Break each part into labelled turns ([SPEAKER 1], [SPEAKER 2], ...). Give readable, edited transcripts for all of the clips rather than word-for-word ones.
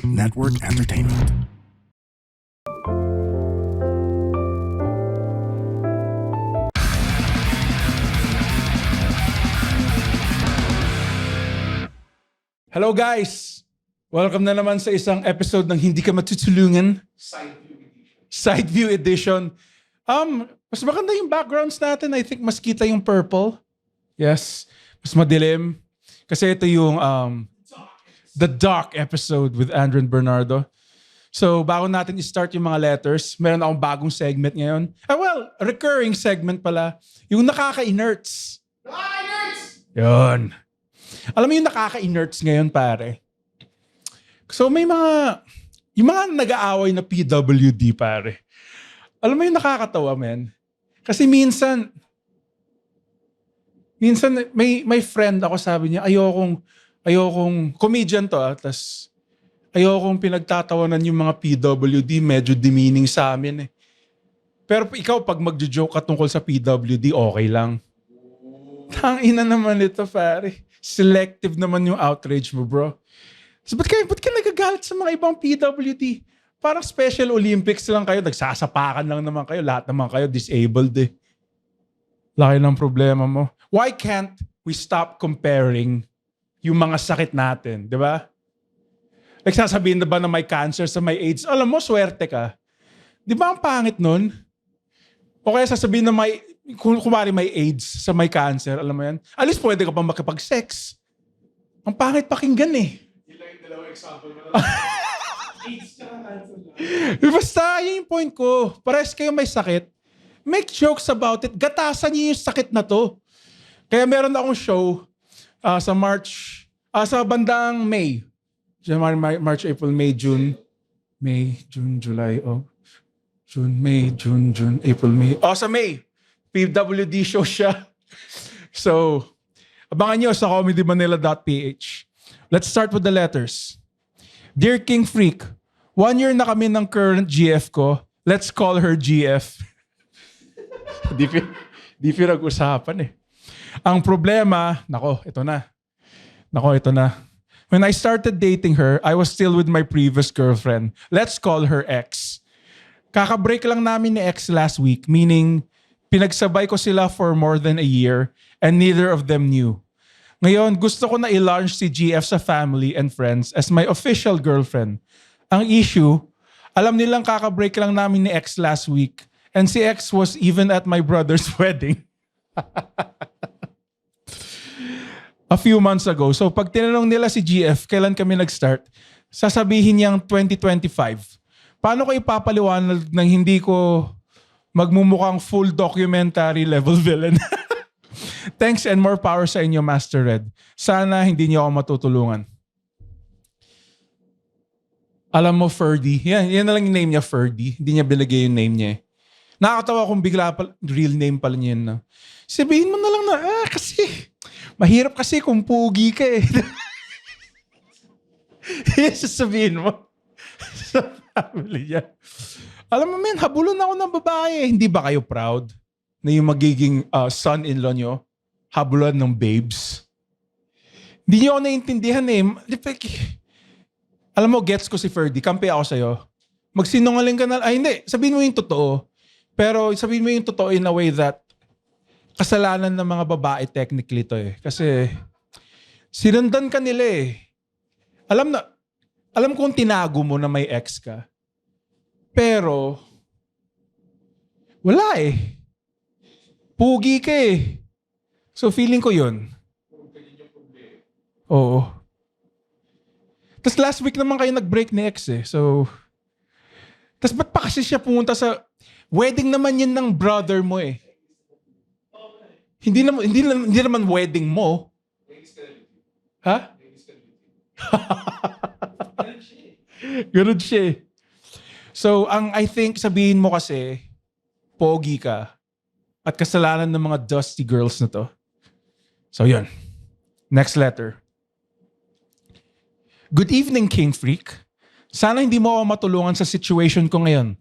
[SPEAKER 1] Network Entertainment.
[SPEAKER 2] Hello guys! Welcome na naman sa isang episode ng Hindi Ka Matutulungan. Side View Edition. Mas maganda yung backgrounds natin. I think mas kita yung purple. Yes. Mas madilim. Kasi ito yung The Dark episode with Andrew and Bernardo. So, bago natin i-start yung mga letters, meron akong bagong segment ngayon. Recurring segment pala. Yung nakaka-inerts. Yun. Alam mo yung nakaka-inerts ngayon, pare? So may yung mga nag-aaway na PWD, pare. Alam mo yung nakakatawa, men? Kasi minsan may friend ako, sabi niya, ayokong comedian to, tas ayokong pinagtatawanan yung mga PWD, medyo demeaning sa amin eh. Pero ikaw, pag magjo-joke ka tungkol sa PWD, okay lang. Tangina naman ito, pare. Selective naman yung outrage mo, bro. So, ba't ka nagagalit sa mga ibang PWD? Parang Special Olympics lang kayo. Nagsasapakan lang naman kayo. Lahat naman kayo disabled eh. Laki ng problema mo. Why can't we stop comparing yung mga sakit natin? Di ba? Nagsasabihin na ba na may cancer sa may AIDS? Alam mo, swerte ka. Di ba ang pangit nun? O kaya sasabihin na kung kumari may AIDS sa may cancer, alam mo yan? At least pwede ka pa makipag-sex. Ang pangit pakinggan eh.
[SPEAKER 3] Ilang yung dalawang example mo lang. AIDS tsaka cancer lang.
[SPEAKER 2] Basta, yun yung point ko. Pares kayo may sakit. Make jokes about it. Gatasan niyo yung sakit na to. Kaya meron akong show sa bandang May. January, March, April, May, June. May, June, July, June, May, June, April, May. Sa May. PWD show siya. So, abangan nyo sa comedymanila.ph. Let's start with the letters. Dear King Freak, 1 year na kami ng current GF ko. Let's call her GF. Di pinag-usapan eh. Ang problema, ito na. When I started dating her, I was still with my previous girlfriend. Let's call her X. Kaka-break lang namin ni X last week, meaning pinagsabay ko sila for more than a year and neither of them knew. Ngayon, gusto ko na i-launch si GF sa family and friends as my official girlfriend. Ang issue, alam nilang kaka-break lang namin ni X last week and si X was even at my brother's wedding. A few months ago. So pag tinanong nila si GF, kailan kami nag-start, sasabihin niyang 2025. Paano ko ipapaliwanag ng hindi ko magmumukhang full documentary level villain? Thanks and more power sa inyo, Master Red. Sana hindi niyo ako matutulungan. Alam mo, Ferdy. Yan na lang yung name niya, Ferdy. Hindi niya binigay yung name niya eh. Nakakatawa kung bigla real name pala niya na. Sabihin mo na lang na, kasi mahirap kasi kung pugi ka eh. Sasabihin mo sa family niya. Alam mo, men, habulon ako ng babae. Hindi ba kayo proud na yung magiging son-in-law nyo, habulan ng babes? Hindi nyo ako naiintindihan eh. Alam mo, gets ko si Ferdy. Kampi ako sa'yo. Magsinungaling ka na. Ay, hindi. Sabihin mo yung totoo. Pero sabihin mo yung totoo in a way that kasalanan ng mga babae technically to eh. Kasi sinundan ka nila eh. Alam kong tinago mo na may ex ka. Pero, wala eh. Pugi ka eh. So feeling ko yun. Oo. Tapos last week naman kayo nag-break ni ex eh. So, tapos ba't pa kasi siya pumunta sa wedding naman yun ng brother mo eh. Hindi naman wedding mo. Ha? Ganun siya eh. So, I think sabihin mo kasi, pogi ka at kasalanan ng mga dusty girls na to. So, yun. Next letter. Good evening, King Freak. Sana hindi mo ako matulungan sa situation ko ngayon.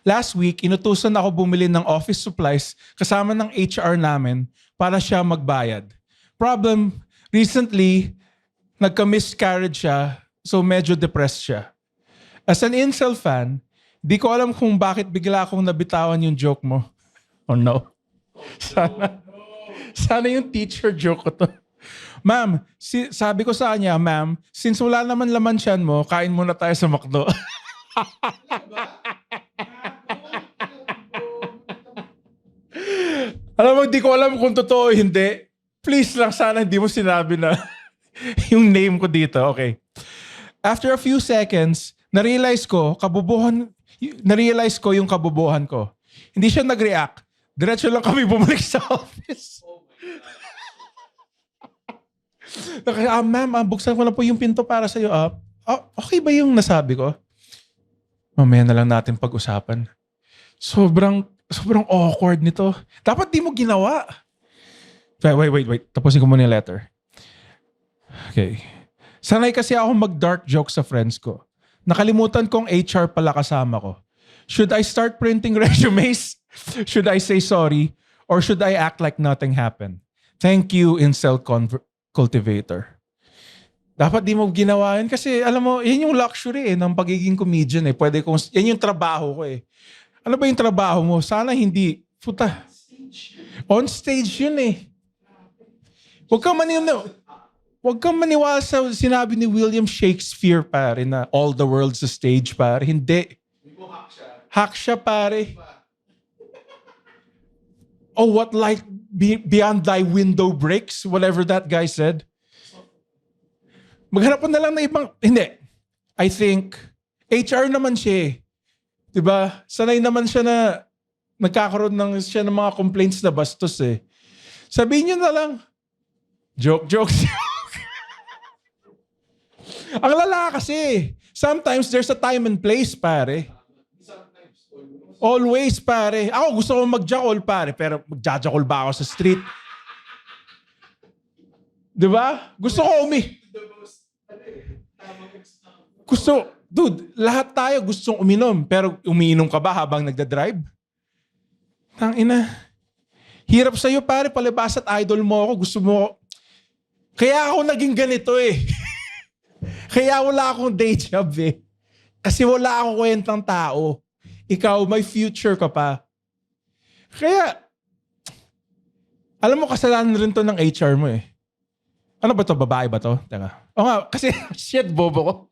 [SPEAKER 2] Last week, inutusan ako bumili ng office supplies kasama ng HR namin para siya magbayad. Problem, recently, nagka-miscarriage siya, so medyo depressed siya. As an incel fan, di ko alam kung bakit bigla akong nabitawan yung joke mo. Oh no. Sana yung teacher joke ko to. Ma'am, sabi ko sa kanya, ma'am, since wala naman laman siyan mo, kain muna tayo sa McDo. Alam mo, di ko alam kung totoo o hindi. Please lang, sana hindi mo sinabi na yung name ko dito. Okay. After a few seconds, na-realize ko yung kabubuhan ko. Hindi siya nag-react. Diretso lang kami bumalik sa office. Ma'am, buksan ko na po yung pinto para sa'yo. Okay ba yung nasabi ko? Mamaya na lang natin pag-usapan. Sobrang awkward nito. Dapat di mo ginawa. Wait. Tapusin ko muna yung letter. Okay. Sanay kasi ako mag-dark joke sa friends ko. Nakalimutan kong HR pala kasama ko. Should I start printing resumes? Should I say sorry? Or should I act like nothing happened? Thank you, incel cultivator. Dapat di mo ginawa yun kasi alam mo, yan yung luxury ng pagiging comedian eh. Yan yung trabaho ko eh. Ano ba yung trabaho mo? Sana hindi. Puta. On stage yun eh. Huwag kang maniwala sa sinabi ni William Shakespeare pare na all the world's a stage pare. Hindi. Hack siya pare. Oh, what light beyond thy window breaks? Whatever that guy said. Maghanap na lang na ibang... Hindi. I think, HR naman siya eh. Diba? Sanay naman siya na nagkakaroon siya ng mga complaints na bastos eh. Sabihin niyo na lang, joke. Ang lala kasi, sometimes there's a time and place, pare. Always, pare. Ako gusto ko mag-jackal, pare, pero mag-jackal ba ako sa street? Diba? Gusto ko dude, lahat tayo gustong uminom, pero umiinom ka ba habang nagdadrive? Tangina. Hirap sa'yo, pare, palibas at idol mo ako, gusto mo. Kaya ako naging ganito eh. Kaya wala akong day job eh. Kasi wala akong kwentang tao. Ikaw, may future ka pa. Kaya, alam mo, kasalanan rin to ng HR mo eh. Ano ba to? Babae ba to? Teka. O nga, kasi shit, bobo ko.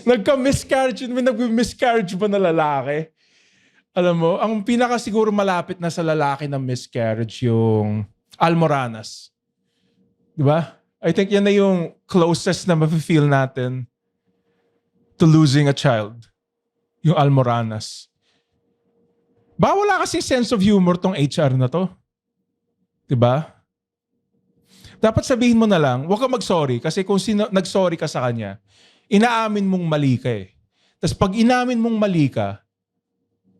[SPEAKER 2] Nagka-miscarriage ba na lalaki? Alam mo, ang pinaka siguro malapit na sa lalaki ng miscarriage yung almoranas. Di ba? I think yan na yung closest na mafe-feel natin to losing a child. Yung almoranas. Ba wala kasing sense of humor tong HR na to? Di ba? Dapat sabihin mo na lang, huwag ka mag-sorry kasi kung nag-sorry ka sa kanya, inaamin mong mali ka eh. Tapos pag inamin mong mali ka,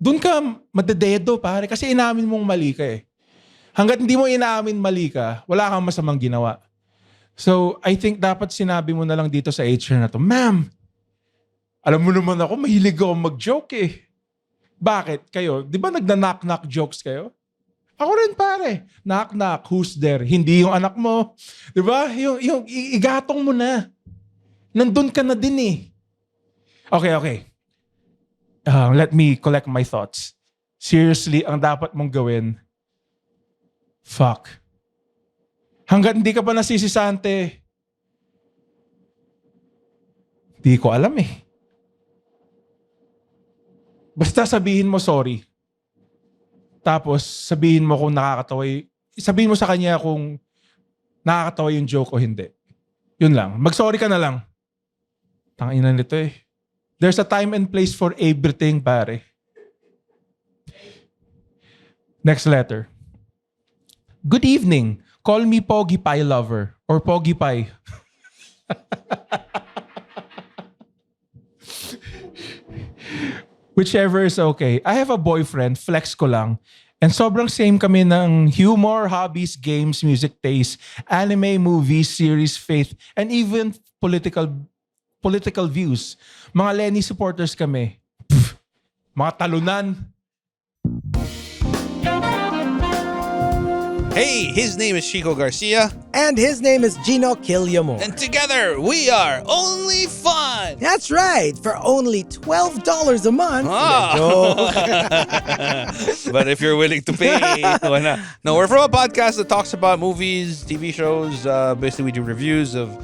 [SPEAKER 2] doon ka madededo pare kasi inamin mong mali ka eh. Hanggat hindi mo inaamin mali ka, wala kang masamang ginawa. So, I think dapat sinabi mo na lang dito sa HR na to, ma'am, alam mo naman ako, mahilig ako mag-joke eh. Bakit? Kayo, di ba nagna-knock-knock jokes kayo? Ako rin pare. Knock-knock, who's there? Hindi yung anak mo. Di ba? Yung igatong mo na. Nandun ka na din eh. Okay. Let me collect my thoughts. Seriously, ang dapat mong gawin, fuck. Hanggat hindi ka pa nasisisante, di ko alam eh. Basta sabihin mo sorry. Tapos sabihin mo kung nakakatawa sabihin mo sa kanya kung nakakatawa yung joke o hindi. Yun lang. Mag-sorry ka na lang. Tangina nito eh. There's a time and place for everything, pare. Next letter. Good evening. Call me Pogi Pie Lover or Pogi Pie. Whichever is okay. I have a boyfriend, flex ko lang. And sobrang same kami ng humor, hobbies, games, music taste, anime, movies, series, faith, and even political views. Mga Lenny supporters kami. Pff, mga talunan.
[SPEAKER 1] Hey, his name is Chico Garcia,
[SPEAKER 4] And his name is Gino Quillamor.
[SPEAKER 1] and together we are Only Fun.
[SPEAKER 4] That's right, for only $12 a month.
[SPEAKER 1] Ah.
[SPEAKER 4] Joke.
[SPEAKER 1] But if you're willing to pay, why not? No, we're from a podcast that talks about movies, TV shows. Basically, we do reviews of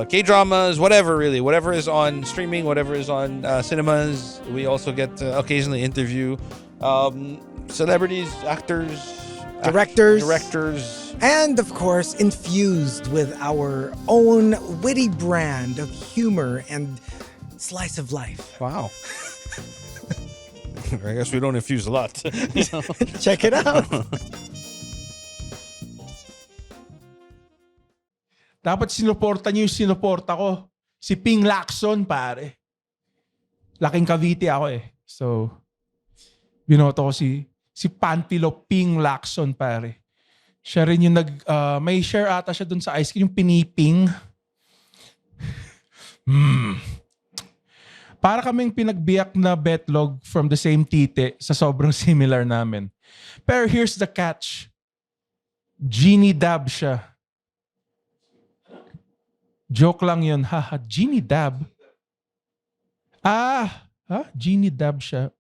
[SPEAKER 1] K-dramas, whatever is on streaming, whatever is on cinemas. We also get to occasionally interview celebrities, actors, directors.
[SPEAKER 4] And of course, infused with our own witty brand of humor and slice of life.
[SPEAKER 1] Wow. I guess we don't infuse a lot.
[SPEAKER 4] Check it out.
[SPEAKER 2] Dapat sinuporta niyo yung sinuporta ko. Si Ping Lacson, pare. Laking Cavite ako eh. So, binoto ko si Pantilo Ping Lacson, pare. Siya rin yung may share ata siya dun sa ice cream, yung piniping. Para kaming pinagbiyak na betlog from the same tite sa sobrang similar namin. Pero here's the catch. Genie Dab siya. Joke lang yun. Haha, Genie Dab. Genie Dab siya.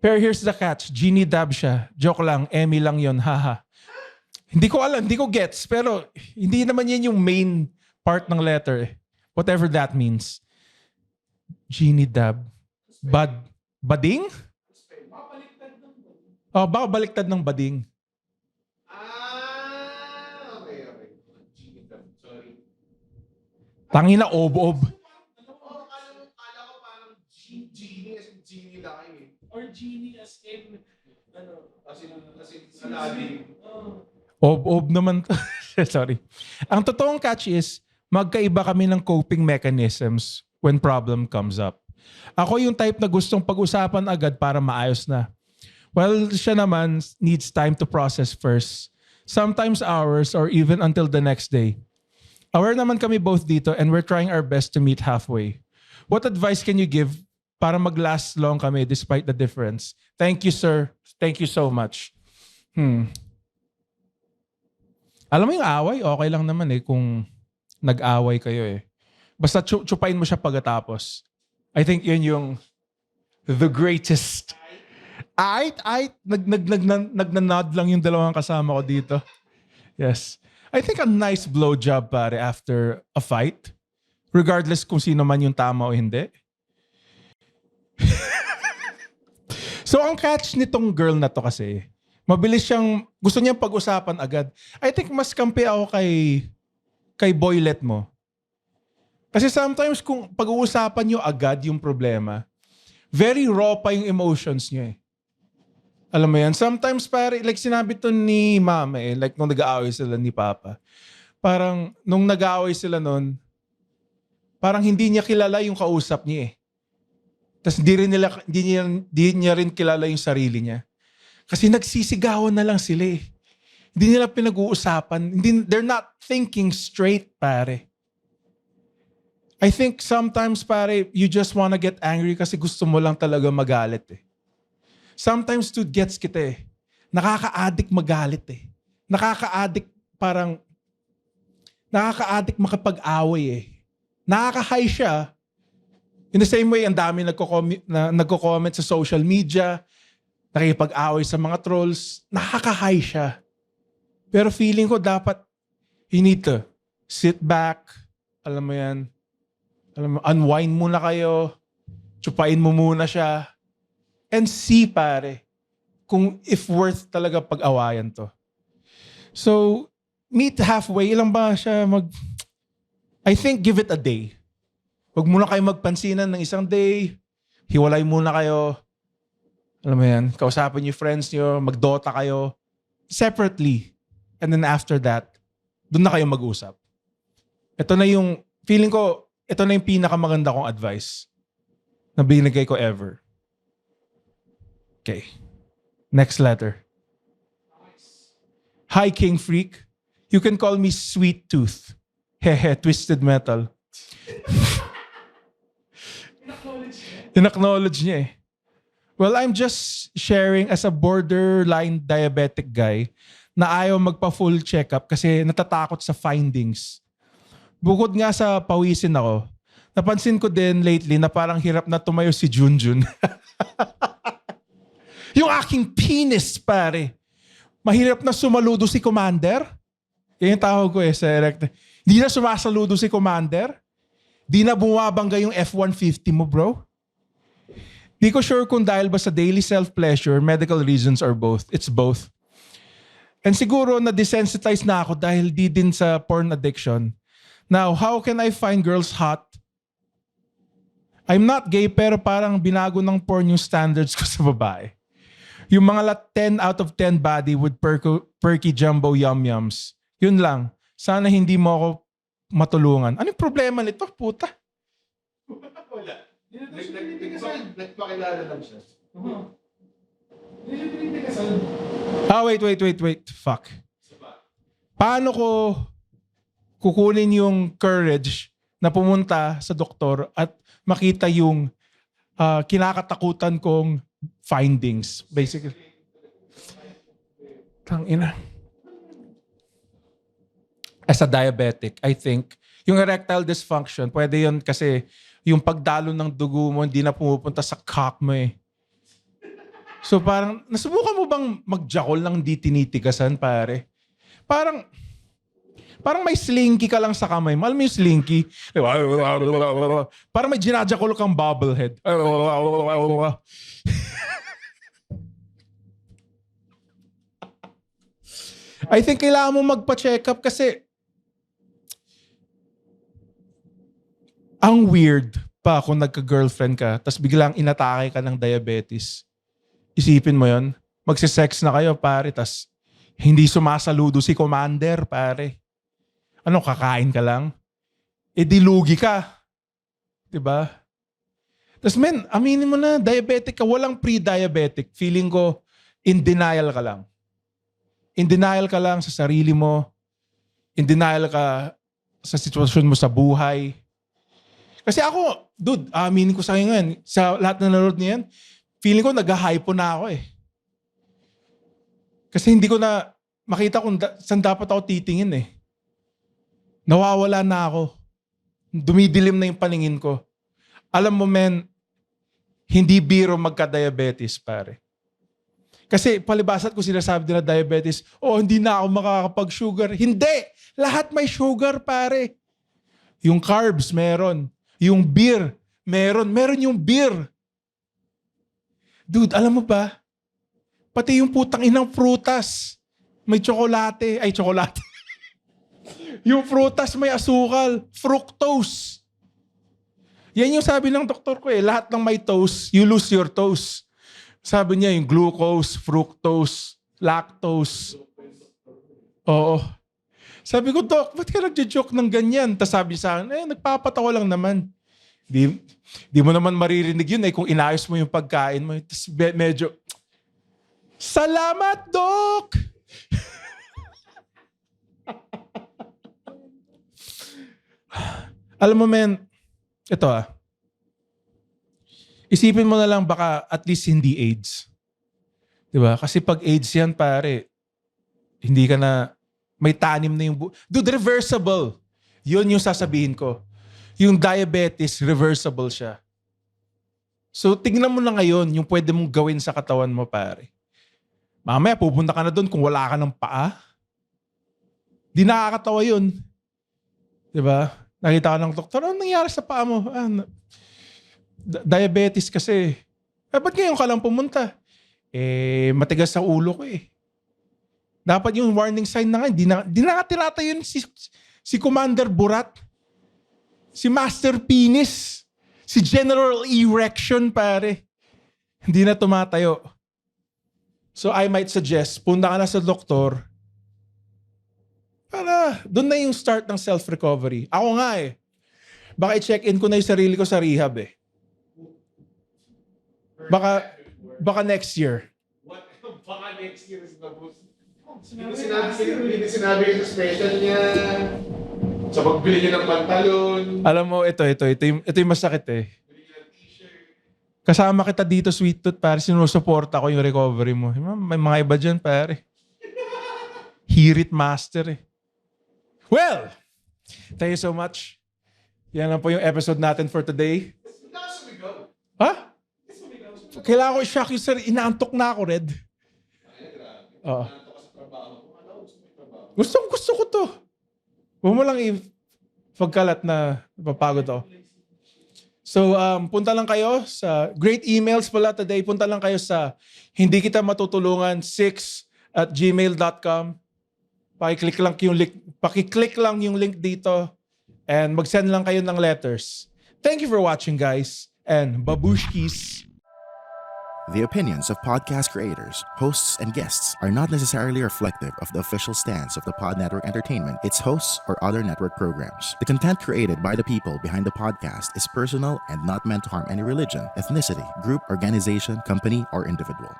[SPEAKER 2] Pero here's the catch. Genie Dab siya. Joke lang. Emmy lang yun. Haha. Hindi ko alam. Hindi ko gets. Pero hindi naman yan yung main part ng letter eh. Whatever that means. Genie Dab. Bading? Oh, baka baliktad ng bading.
[SPEAKER 3] Okay. Genie Dab. Sorry.
[SPEAKER 2] Tangina, ob-ob.
[SPEAKER 3] Kala ko parang genie as in genie laki eh. Or genie as in, as in Aladdin.
[SPEAKER 2] Ob-ob naman. Sorry. Ang totoong catch is, magkaiba kami ng coping mechanisms when problem comes up. Ako yung type na gustong pag-usapan agad para maayos na. Well, siya naman needs time to process first. Sometimes hours or even until the next day. Aware naman kami both dito and we're trying our best to meet halfway. What advice can you give para mag-last long kami despite the difference? Thank you, sir. Thank you so much. Alam mo yung away, okay lang naman eh kung nag-away kayo eh. Basta chupain mo siya pagkatapos. I think yun yung the greatest. Nagnanod lang yung dalawang kasama ko dito. Yes. I think a nice blowjob pare after a fight. Regardless kung sino man yung tama o hindi. So ang catch nitong girl na to kasi, mabilis siyang, gusto niyang pag-usapan agad. I think mas kampi ako kay boylet mo. Kasi sometimes kung pag-uusapan niyo agad yung problema, very raw pa yung emotions niyo eh. Alam mo yan? Sometimes pare, like sinabi to ni mama eh, like nung nag-aaway sila ni papa. Parang nung nag-aaway sila nun, parang hindi niya kilala yung kausap niya eh. Tapos hindi niya rin kilala yung sarili niya. Kasi nagsisigawan na lang sila eh. Hindi nila pinag-uusapan. They're not thinking straight, pare. I think sometimes, pare, you just wanna get angry kasi gusto mo lang talaga magalit eh. Sometimes, dude, gets kita eh. Nakaka-addict magalit eh. Nakaka-addict makapag-away eh. Nakaka-high siya. In the same way, ang dami nagko-comment sa social media, nakikipag-away sa mga trolls, nakaka-high siya. Pero feeling ko dapat, you need to sit back, alam mo yan, unwind muna kayo, tsupain mo muna siya, and see pare, kung if worth talaga pag-awayan to. So, meet halfway, ilang ba siya I think give it a day. Huwag muna kayo magpansinan ng isang day, hiwalay muna kayo, alam mo yan, kausapin yung friends nyo, mag-Dota kayo, separately. And then after that, doon na kayo mag-usap. Ito na yung, feeling ko, ito na yung pinakamaganda kong advice na binigay ko ever. Okay. Next letter. Hi, King Freak. You can call me Sweet Tooth. Hehe, Twisted Metal. In-acknowledge niya eh. Well, I'm just sharing as a borderline diabetic guy na ayaw magpa-full checkup kasi natatakot sa findings. Bukod nga sa pawisin ako, napansin ko din lately na parang hirap na tumayo si Junjun. Yung aking penis, pare. Mahirap na sumaludo si Commander. Yan yung tawag ko sa erect. Di na sumasaludo si Commander. Di na bumabangga yung F-150 mo, bro. Di ko sure kung dahil ba sa daily self-pleasure, medical reasons, or both. It's both. And siguro na-desensitize na ako dahil di din sa porn addiction. Now, how can I find girls hot? I'm not gay pero parang binago ng porn yung standards ko sa babae. Yung mga 10 out of 10 body with perky jumbo yum-yums. Yun lang. Sana hindi mo ako matulungan. Anong problema nito, puta?
[SPEAKER 3] Wala. Nagpakilala lang siya.
[SPEAKER 2] Wait. Fuck. Paano ko kukunin yung courage na pumunta sa doktor at makita yung kinakatakutan kong findings, basically. Tangina. As a diabetic, I think, yung erectile dysfunction, pwede yun kasi yung pagdalo ng dugo mo, hindi na pumupunta sa cock mo eh. So parang, nasubukan mo bang magjakol ng di tinitigasan, pare? Parang may slinky ka lang sa kamay mo. Alam mo yung slinky? Parang may ginajakol kang bobblehead. I think kailangan mo magpa-check up kasi ang weird pa kung nagka-girlfriend ka tapos biglang inatake ka ng diabetes. Isipin mo yon, magsisex na kayo, pare, tas hindi sumasaludo si Commander, pare. Ano, kakain ka lang? E dilugi ka. Diba? Tas men, aminin mo na, diabetic ka. Walang pre-diabetic. Feeling ko, in denial ka lang. In denial ka lang sa sarili mo. In denial ka sa sitwasyon mo sa buhay. Kasi ako, dude, aminin ko sa akin ngayon, sa lahat na nanonood niyan, feeling ko nag-hypo na ako eh. Kasi hindi ko na makita kung saan dapat ako titingin eh. Nawawala na ako. Dumidilim na yung paningin ko. Alam mo men, hindi biro magka-diabetes, pare. Kasi palibasat ko sinasabi nila diabetes, hindi na ako makakapag-sugar. Hindi! Lahat may sugar, pare. Yung carbs, meron. Yung beer, meron. Meron yung beer. Dude, alam mo ba? Pati yung putang inang prutas. May tsokolate. Ay, tsokolate. Yung prutas may asukal. Fructose. Yan yung sabi ng doktor ko eh. Lahat ng may toast, you lose your toast. Sabi niya yung glucose, fructose, lactose. Oo. Sabi ko, Doc, ba't ka nagja-joke ng ganyan? Tapos sabi sa akin, nagpapatawa lang naman. Di mo naman maririnig yun kung inayos mo yung pagkain mo. Tapos medyo, salamat, Doc! Alam mo, men, ito isipin mo na lang baka at least hindi AIDS. Diba? Kasi pag AIDS yan, pare, hindi ka na, may tanim na yung Dude, reversible. Yun yung sasabihin ko. Yung diabetes, reversible siya. So, tingnan mo na ngayon yung pwede mong gawin sa katawan mo, pare. Mamaya, pupunta ka na doon kung wala ka ng paa. Di nakakatawa yun. Diba? Nakita ka ng doktor, ano nangyari sa paa mo? Diabetes kasi. Ba't ngayon ka lang pumunta? Matigas sa ulo ko eh. Dapat yung warning sign na nga. Di na tinatayo yun si Commander Burat. Si Master Penis. Si General Erection, pare. Hindi na tumatayo. So I might suggest, punta ka na sa doktor para doon na yung start ng self-recovery. Ako nga baka i-check-in ko na yung sarili ko sa rehab eh. Baka next year.
[SPEAKER 3] Baka next year is the most. Hindi sinabi yung special niya. Sa pagbili niya ng pantalon.
[SPEAKER 2] Alam mo, ito yung masakit eh.
[SPEAKER 3] Bili niya ng t-shirt.
[SPEAKER 2] Kasama kita dito, Sweet Tooth, pare. Sinusuporta ko yung recovery mo. May mga iba dyan, pare. Hirit master eh. Well, thank you so much. Yan lang po yung episode natin for today. Ha? Kailangan ko i-shock you, sir. Inaantok na ako, Red. Oo. Gusto ko to. Huwag mo lang i-pagkalat na napapagod ako. So, punta lang kayo sa great emails pala today. Punta lang kayo sa hindi kita matutulungan 6@gmail.com. Paki-click lang yung link dito and mag-send lang kayo ng letters. Thank you for watching, guys, and babushkis.
[SPEAKER 5] The opinions of podcast creators, hosts, and guests are not necessarily reflective of the official stance of the Pod Network Entertainment, its hosts, or other network programs. The content created by the people behind the podcast is personal and not meant to harm any religion, ethnicity, group, organization, company, or individual.